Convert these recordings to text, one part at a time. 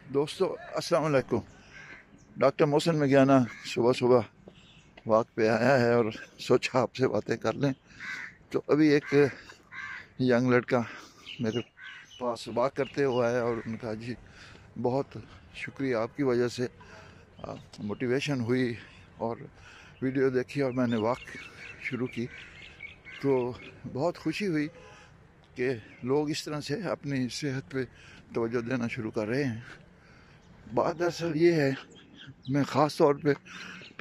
दोस्तों अस्सलाम वालेकुम। डॉक्टर मोहसिन मियाना सुबह सुबह वॉक पे आया है और सोचा आपसे बातें कर लें। तो अभी एक यंग लड़का मेरे पास वॉक करते हुआ आया और उन्होंने कहा जी बहुत शुक्रिया, आपकी वजह से मोटिवेशन हुई और वीडियो देखी और मैंने वॉक शुरू की। तो बहुत खुशी हुई कि लोग इस तरह से अपनी सेहत पे तवज्जो देना शुरू कर रहे हैं। बात दरअसल ये है, मैं ख़ास तौर पे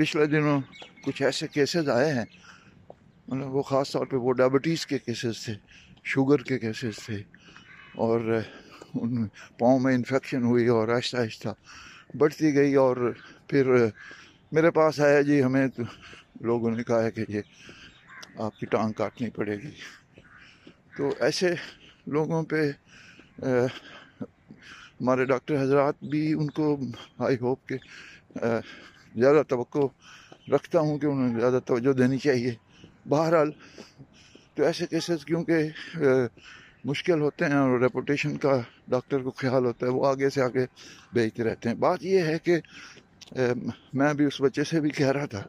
पिछले दिनों कुछ ऐसे केसेस आए हैं, मतलब वो ख़ास तौर पे वो डायबिटीज़ के केसेस थे, शुगर के केसेस थे और उन पाँव में इन्फेक्शन हुई और आहिस्ता आहिस्ता बढ़ती गई और फिर मेरे पास आया जी हमें तो लोगों ने कहा है कि ये आपकी टांग काटनी पड़ेगी। तो ऐसे लोगों पे हमारे डॉक्टर हजरात भी उनको आई होप के ज़्यादा तवक्को रखता हूँ कि उन्हें ज़्यादा तवज्जो देनी चाहिए। बहरहाल तो ऐसे केसेस क्योंकि मुश्किल होते हैं और रेपुटेशन का डॉक्टर को ख्याल होता है, वो आगे से आगे भेजते रहते हैं। बात ये है कि मैं भी उस बच्चे से भी कह रहा था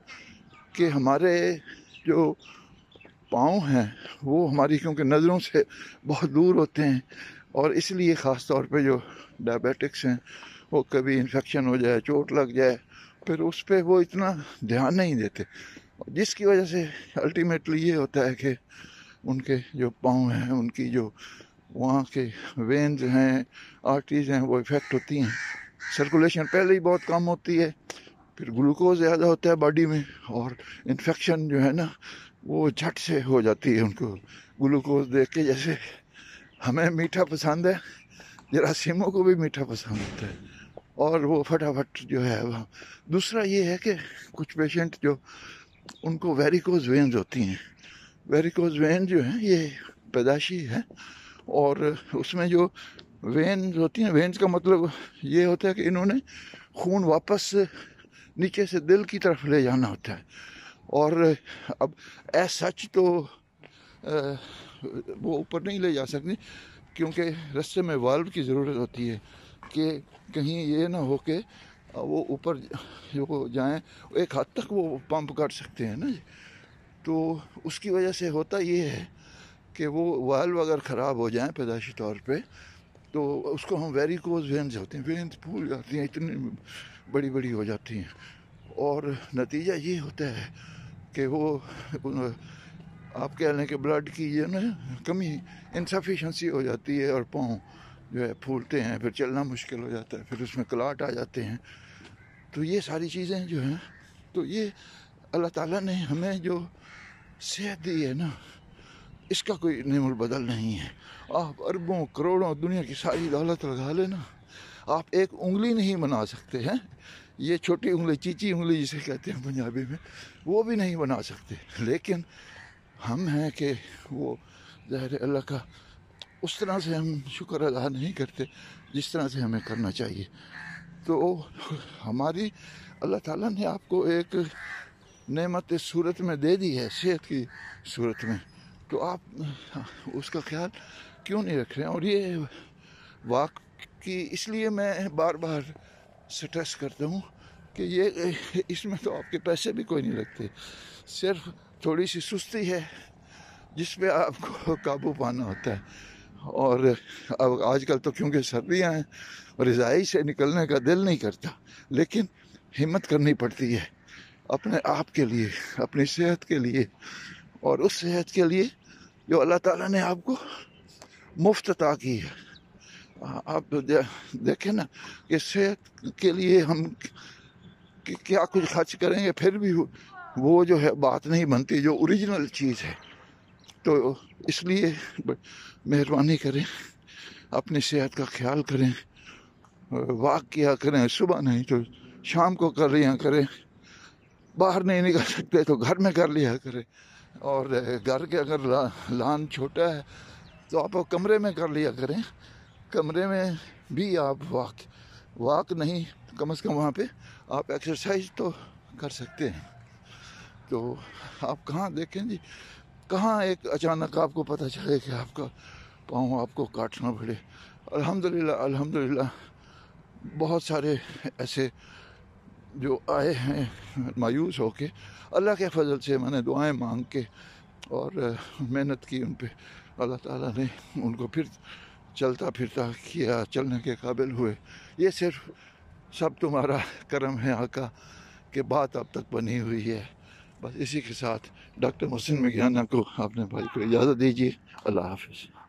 कि हमारे जो पाँव हैं वो हमारी क्योंकि नज़रों से बहुत दूर होते हैं और इसलिए ख़ास तौर पे जो डायबिटिक्स हैं वो कभी इन्फेक्शन हो जाए, चोट लग जाए, फिर उस पर वो इतना ध्यान नहीं देते, जिसकी वजह से अल्टीमेटली ये होता है कि उनके जो पाँव हैं, उनकी जो वहाँ के वेन्स हैं, आर्टरीज हैं, वो इफ़ेक्ट होती हैं। सर्कुलेशन पहले ही बहुत कम होती है, फिर ग्लूकोज ज़्यादा होता है बॉडी में और इन्फेक्शन जो है ना वो झट से हो जाती है। उनको ग्लूकोज देख के, जैसे हमें मीठा पसंद है, जरासीमों को भी मीठा पसंद होता है और वो फटाफट जो है वह। दूसरा ये है कि कुछ पेशेंट जो उनको वेरिकोज वेन्स होती हैं, वेरिकोज वेन जो हैं ये पैदाशी है और उसमें जो वेन्स होती हैं, वेन्स का मतलब ये होता है कि इन्होंने खून वापस नीचे से दिल की तरफ ले जाना होता है और अब एज सच तो वो ऊपर नहीं ले जा सकती क्योंकि रास्ते में वाल्व की ज़रूरत होती है कि कहीं ये ना हो कि वो ऊपर जो जाएं, एक हद तक वो पंप कर सकते हैं ना जी। तो उसकी वजह से होता ये है कि वो वाल्व अगर ख़राब हो जाएं पैदाशी तौर पे तो उसको हम वेरिकोज वेन्स होते हैं, वेन्स फूल जाती हैं, इतनी बड़ी बड़ी हो जाती हैं और नतीजा ये होता है कि वो आप कह लें कि ब्लड की ये ना कमी, इनसफिशेंसी हो जाती है और पाँव जो है फूलते हैं, फिर चलना मुश्किल हो जाता है, फिर उसमें क्लाट आ जाते हैं। तो ये सारी चीज़ें जो हैं, तो ये अल्लाह ताला ने हमें जो सेहत दी है ना, इसका कोई नेमुल बदल नहीं है। आप अरबों करोड़ों दुनिया की सारी दौलत लगा लेना, आप एक उंगली नहीं बना सकते हैं, ये छोटी उंगली, चीची उंगली जिसे कहते हैं पंजाबी में, वो भी नहीं बना सकते। लेकिन हम हैं कि वो ज़ाहिर अल्लाह का उस तरह से हम शुक्र अदा नहीं करते जिस तरह से हमें करना चाहिए। तो हमारी अल्लाह ताला ने आपको एक नेमत इस सूरत में दे दी है, सेहत की सूरत में, तो आप उसका ख्याल क्यों नहीं रख रहे हैं। और ये वाकई इसलिए मैं बार बार स्ट्रेस करता हूँ कि ये इसमें तो आपके पैसे भी कोई नहीं लगते, सिर्फ थोड़ी सी सुस्ती है जिस पे आपको काबू पाना होता है। और अब आजकल तो क्योंकि सर्दियाँ हैं रज़ाई से निकलने का दिल नहीं करता, लेकिन हिम्मत करनी पड़ती है अपने आप के लिए, अपनी सेहत के लिए और उस सेहत के लिए जो अल्लाह ताला ने आपको मुफ्त अता की है। आप देखें ना कि सेहत के लिए हम क्या कुछ खर्च करेंगे, फिर भी वो जो है बात नहीं बनती जो ओरिजिनल चीज़ है। तो इसलिए मेहरबानी करें, अपनी सेहत का ख्याल करें, वॉक किया करें, सुबह नहीं तो शाम को कर लिया करें, बाहर नहीं निकल सकते तो घर में कर लिया करें, और घर के अगर लान छोटा है तो आप कमरे में कर लिया करें, कमरे में भी आप वॉक नहीं कम से कम वहाँ पे आप एक्सरसाइज तो कर सकते हैं। तो आप कहाँ देखें जी, कहाँ एक अचानक आपको पता चले कि आपका पाँव आपको काटना पड़े। अल्हम्दुलिल्लाह अल्हम्दुलिल्लाह بہت سارے ایسے جو آئے ہیں مایوس ہو کے، اللہ کے فضل سے میں نے دعائیں مانگ کے اور محنت کی ان پہ، اللہ تعالیٰ نے ان کو پھر چلتا پھرتا کیا، چلنے کے قابل ہوئے۔ یہ صرف سب تمہارا کرم ہے آقا کہ بات اب تک بنی ہوئی ہے۔ بس اسی کے ساتھ ڈاکٹر محسن میگھیانہ کو، اپنے بھائی کو اجازت دیجیے۔ اللہ حافظ۔